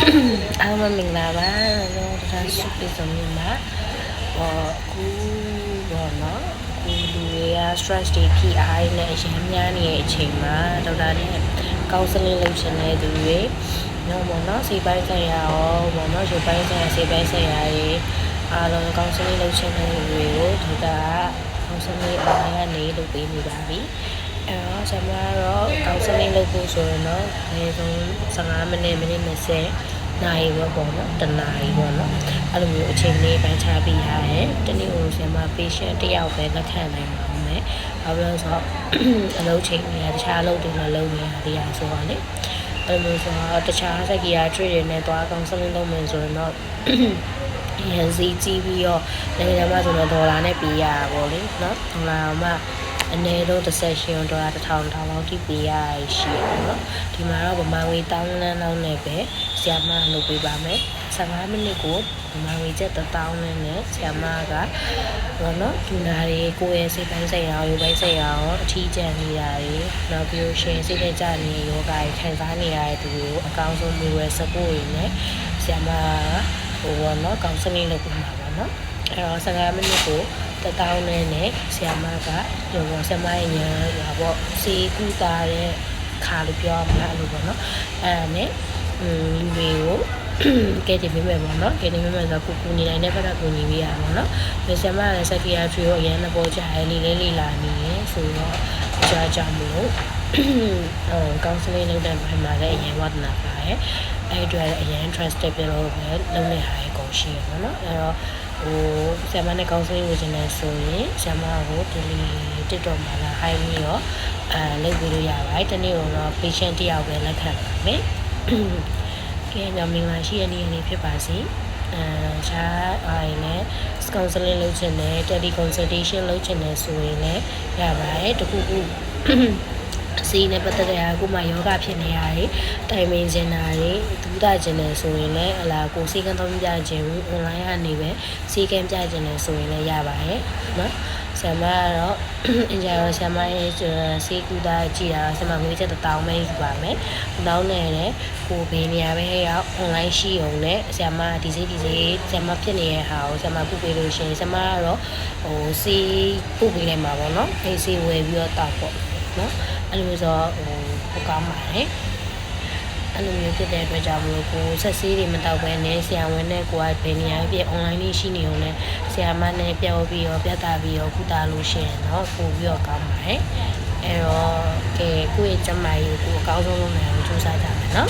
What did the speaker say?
အားမင်္ဂလာပါတော့ဒါစုပြစုံနေမှာကူဘောနော်ကူလူတွေက stress တွေ PI နဲ့အရင်များနေတဲ့အချိန်မှာဒေါက်တာနဲ့ counseling လုပ်ချင်တဲ့သူတွေနော်ဘောနော်စိတ်ပိုင်းဆိုင်ရာရောဘောနော်ရုပ်ပိုင်းဆိုင်ရာစိတ်ပိုင်းဆိုင်ရာတွေအားလုံး counseling လုပ်ချင်တဲ့သူတွေကိုဒေါက်တာ counseling အားကနေလုပ်ပေးနေပါပြီအဲ့တော့ကျွန်မကတော့ counseling လုပ်ဖို့ဆိုရင်တော့အနည်းဆုံး15မိနစ်20နိုင်ရောပေါ့နော်တနာရီပေါ့နော်အဲ့လိုမျိုးအချိန်လေးပိုင်းခြားပြီးရတယ်တနေ့ကိုဆရာမ patient တယောက်ပဲလက်ခံနိုင်ပါမယ်ဘာလို့လဲဆိုတော့အလုပ်ချိန်တွေကတခြားအလုပ်တွေလည်းလုပ်နေရသေးရဆိုတော့လေအဲ့လိုဆိုတော့တခြား psychiatrist တွေနဲ့သွား counseling လုပ်မယ်ဆိုရင်တော့ရန်စီကြည့်ပြီးတော့နိုင်ငံမှာဆိုတော့ဒေါ်လာနဲ့ပေးရတာပေါ့လေနော်ဒေါ်လာမှအနည်းဆုံးတစ်ဆက်ရှင်ဒေါ်လာ1000လောက်ထိပေးရရှိရနော်ဒီမှာတော့ဗမာငွေ1000လောက်နဲ့ပဲဆရာမလုပ်ပေးပါမယ်15မိနစ်ကိုဗမာငွေကျပ်1000နဲ့ဆရာမကဘောနော်ဒီနာတွေကိုယ့်ရဲ့စိတ်ပိုင်းဆိုင်ရာရုပ်ပိုင်းဆိုင်ရာရောအထီးကျန်နေတာတွေနောက်ပြီးရှင်စိတ်နဲ့ကြနေတဲ့ယောဂတွေခံစားနေရတဲ့သူတွေကိုအကောင်းဆုံးမျိုးရဲ့ support တွေနဲ့ဆရာမဘောနော်ကောင်စလင်းလုပ်ပေးမှာပါနော်အဲ့တော့15မိနစ်ကို1000နဲ့ဆရာမကရောဆရာမရဲ့ညာပေါ့စီကူတာတဲ့ခါလို့ပြောမှာလို့ပေါ့နော်အဲ့ဒါနဲ့လူတွေကိုကဲတင်ပေးမယ်ပေါ့နော်ကဲတင်ပေးမယ်ဆိုတော့ကိုနေနိုင်တဲ့ဘက်ကကိုနေပေးရပါတော့နော်ဆရာမကလည်း psychiatry ကိုအရင်ကပေါ်ကြရဲလေးလာနေရဆိုတော့ကြားကြမလို့counseling လုပ်တဲ့ဘက်မှာလည်းအရင်ဝဒနာပါရဲ့အဲ့အတွက်လည်းအရင် trusted ပြလို့ပဲလုပ်နေရတဲ့ကုန်ရှိရပါတော့အဲ့တော့ဆရာမနဲ့ counseling လုပ်နေဆိုရင်ဆရာမကို daily TikTok မှာလာ high ပြီးတော့လုပ်ပြီးလို့ရပါတယ်တနေ့ကတော့ patient တယောက်ပဲလက်ခံပါမယ်ကဲညမင်္ဂလာရှိတဲ့နေ့လေးဖြစ်ပါစေရှားအိုင်နဲ့ counseling လုပ်ချင်တယ် tele consultation လုပ်ချင်တယ်ဆိုရင်လည်းရပါတယ်တခုခုစီးနဲ့ပတ်သက်တဲ့အားကိုမှယောဂဖြစ်နေရတယ်တိုင်ပင်ခြင်းတာတွေဒူးတာခြင်းတယ်ဆိုရင်လည်းအလားကိုစီကံသုံးပြခြင်း online ကနေပဲစီကံပြခြင်းတယ်ဆိုရင်လည်းရပါတယ်နော်ဆရာမကတော့အင်ဂျာဆရာမရဲ့စီကူတာကြည့်တာဆရာမငွေချက်1000ပဲယူပါမယ်တောင်းနေတယ်ကိုဘေးနေရာပဲရောက် online ရှိအောင်နဲ့ဆရာမဒီစိဆရာမဖြစ်နေတဲ့ဟာကိုဆရာမပို့ပေးလို့ရှိရင်ဆရာမကတော့စီပို့ပေးလိုက်မှာပေါ့နော်အေးစီဝယ်ပြီးတော့တောက်ပေါ့နော်အဲ့လိုဆိုဟိုကောင်းပါတယ်အဲ့လိုမျိုးဖြစ်တဲ့အတွက်ကြောင့်မလို့ကိုဆက်ဆေးတွေမတောက်ဘဲနဲ့ဆရာဝန်နဲ့ကိုကဘယ်နေရာပြ online လေးရှိနေုံနဲ့ဆရာမနဲ့ပြောပြီးတော့ပြသပြီးတော့ကုသလို့ရှိရင်တော့ပို့ပြီးတော့ကောင်းပါတယ်အဲ့တော့ကဲကိုယ့်ရဲ့ကျန်းမာရေးကိုအကောင်းဆုံးလုပ်နိုင်အောင်ကြိုးစားကြမယ်နော်